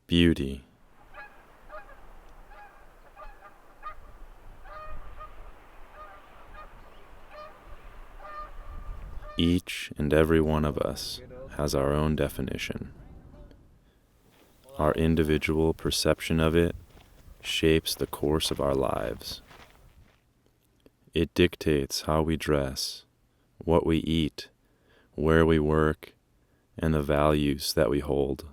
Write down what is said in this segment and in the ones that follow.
Beauty. Each and every one of us has our own definition. Our individual perception of it shapes the course of our lives. It dictates how we dress, what we eat, where we work, and the values that we hold.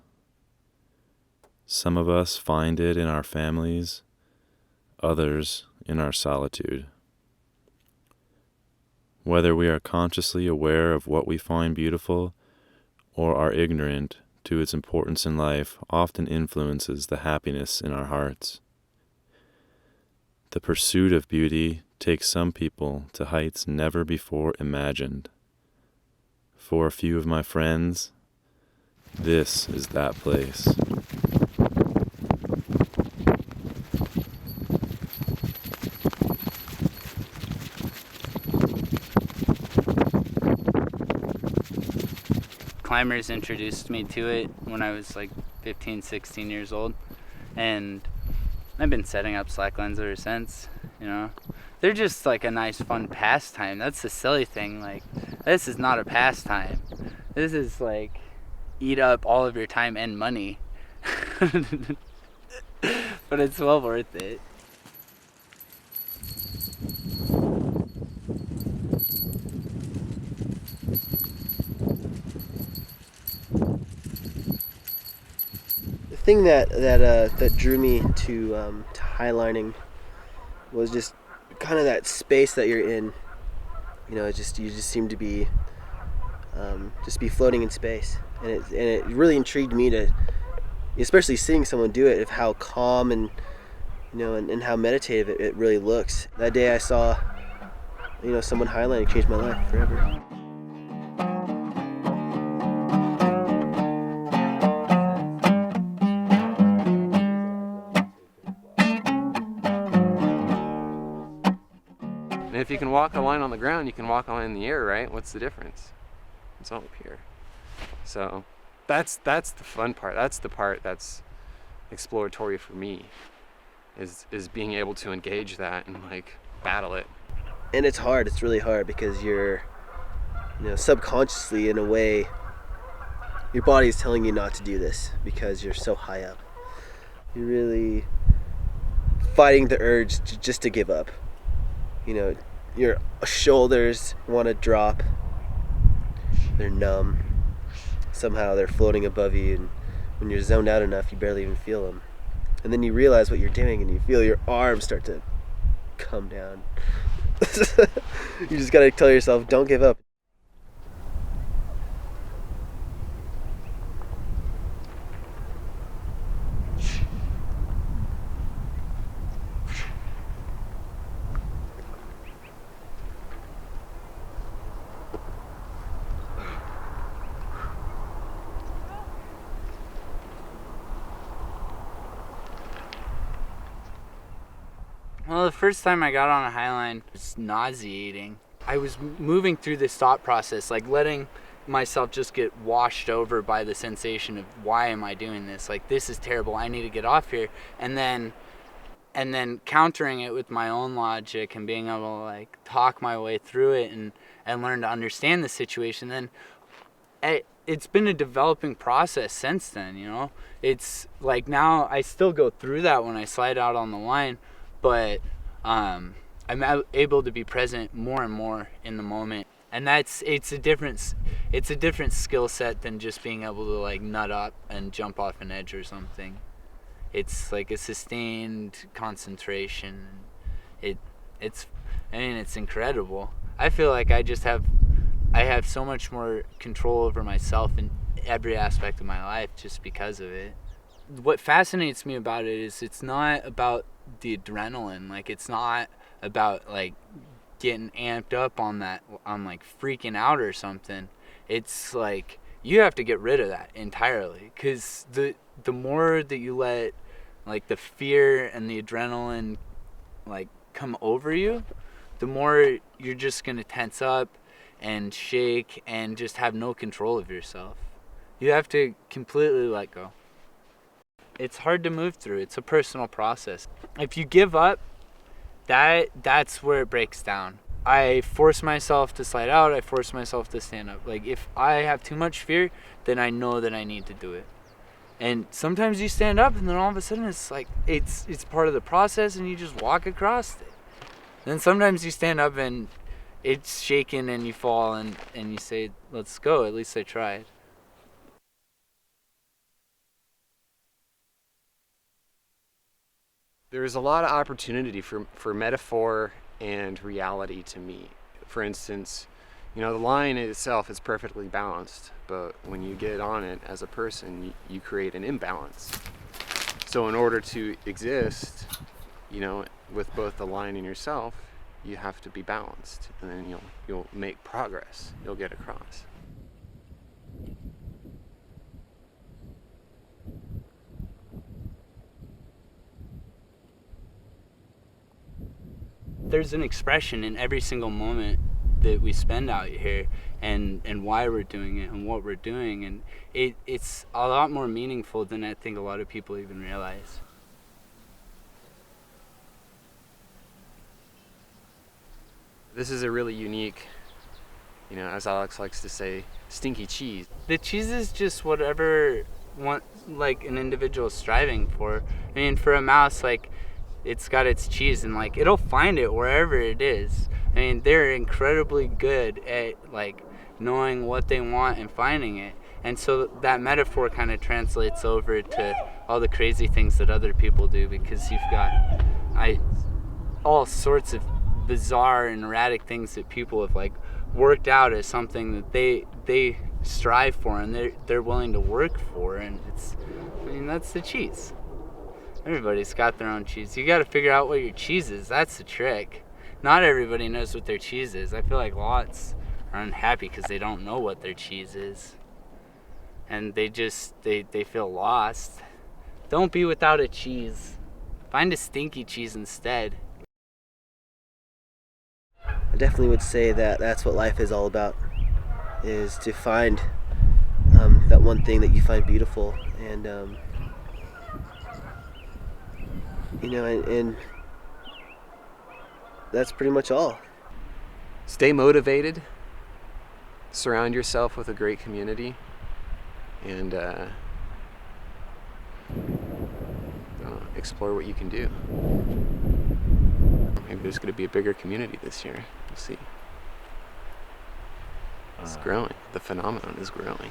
Some of us find it in our families, others in our solitude. Whether we are consciously aware of what we find beautiful or are ignorant to its importance in life often influences the happiness in our hearts. The pursuit of beauty takes some people to heights never before imagined. For a few of my friends, this is that place. Climbers introduced me to it when I was like 15, 16 years old, and I've been setting up slacklines ever since, you know. They're just like a nice fun pastime. That's the silly thing, like this is not a pastime. This is like eat up all of your time and money. But it's well worth it. The thing that drew me to highlining was just kind of that space that you're in. You know, you just seem to be just be floating in space, and it really intrigued me to, especially seeing someone do it, of how calm and and how meditative it really looks. That day I saw someone highlighting changed my life forever. And if you can walk a line on the ground, you can walk a line in the air, right? What's the difference? It's all up here. So that's the fun part. That's the part that's exploratory for me, is being able to engage that and like battle it. And it's hard. It's really hard because you're, subconsciously in a way, your body is telling you not to do this because you're so high up. You're really fighting the urge just to give up. Your shoulders want to drop. They're numb. Somehow they're floating above you, and when you're zoned out enough, you barely even feel them. And then you realize what you're doing, and you feel your arms start to come down. You just gotta tell yourself, don't give up. Well, the first time I got on a highline, it was nauseating. I was moving through this thought process, like letting myself just get washed over by the sensation of why am I doing this? Like, this is terrible. I need to get off here. And then countering it with my own logic and being able to like talk my way through it and learn to understand the situation. Then it's been a developing process since then, It's like now I still go through that when I slide out on the line, but I'm able to be present more and more in the moment, and it's a different skill set than just being able to like nut up and jump off an edge or something. It's like a sustained concentration. It's incredible. I feel like I have so much more control over myself in every aspect of my life just because of it. What fascinates me about it is it's not about the adrenaline. Like, it's not about like getting amped up on like freaking out or something. It's like you have to get rid of that entirely, because the more that you let like the fear and the adrenaline like come over you, the more you're just gonna tense up and shake and just have no control of yourself. You have to completely let go. it's hard to move through. It's a personal process. If you give up, that's where it breaks down. I force myself to slide out. I force myself to stand up. Like, if I have too much fear, then I know that I need to do it. And sometimes you stand up, and then all of a sudden it's like it's part of the process, and you just walk across it. Then sometimes you stand up and it's shaking, and you fall, and you say, let's go. At least I tried. There's a lot of opportunity for metaphor and reality to meet. For instance, the line itself is perfectly balanced, but when you get on it as a person, you create an imbalance. So in order to exist, with both the line and yourself, you have to be balanced, and then you'll make progress. You'll get across. There's an expression in every single moment that we spend out here, and why we're doing it and what we're doing, and it's a lot more meaningful than I think a lot of people even realize. This is a really unique, as Alex likes to say, stinky cheese. The cheese is just whatever an individual is striving for. I mean, for a mouse, it's got its cheese, and it'll find it wherever it is. I mean, they're incredibly good at knowing what they want and finding it. And so that metaphor kind of translates over to all the crazy things that other people do, because you've got all sorts of bizarre and erratic things that people have worked out as something that they strive for, and they're willing to work for, and that's the cheese. Everybody's got their own cheese. You got to figure out what your cheese is. That's the trick. Not everybody knows what their cheese is. I feel like lots are unhappy because they don't know what their cheese is, and they feel lost. Don't be without a cheese. Find a stinky cheese instead. I definitely would say that that's what life is all about, is to find that one thing that you find beautiful, and and that's pretty much all. Stay motivated, surround yourself with a great community, and explore what you can do. Maybe there's going to be a bigger community this year. We'll see. It's growing. The phenomenon is growing.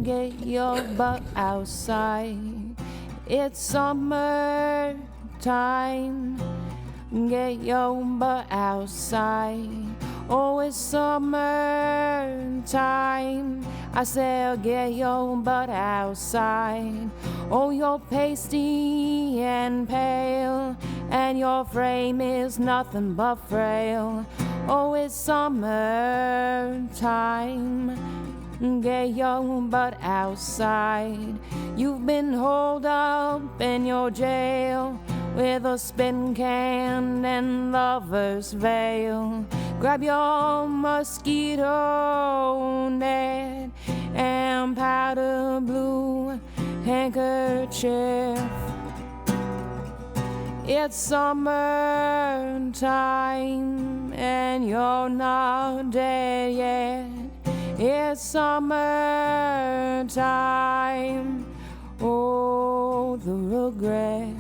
Get your butt outside. It's summer time. Get your butt outside. Oh, it's summer time. I said, get your butt outside. Oh, you're pasty and pale, and your frame is nothing but frail. Oh, it's summer time. Get your butt outside. You've been holed up in your jail with a spin can and lover's veil. Grab your mosquito net and powder blue handkerchief. It's summertime and you're not dead yet. It's summertime. Oh, the regret.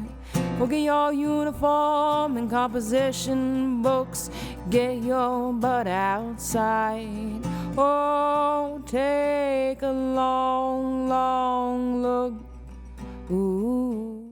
Forget your uniform and composition books. Get your butt outside. Oh, take a long, long look. Ooh.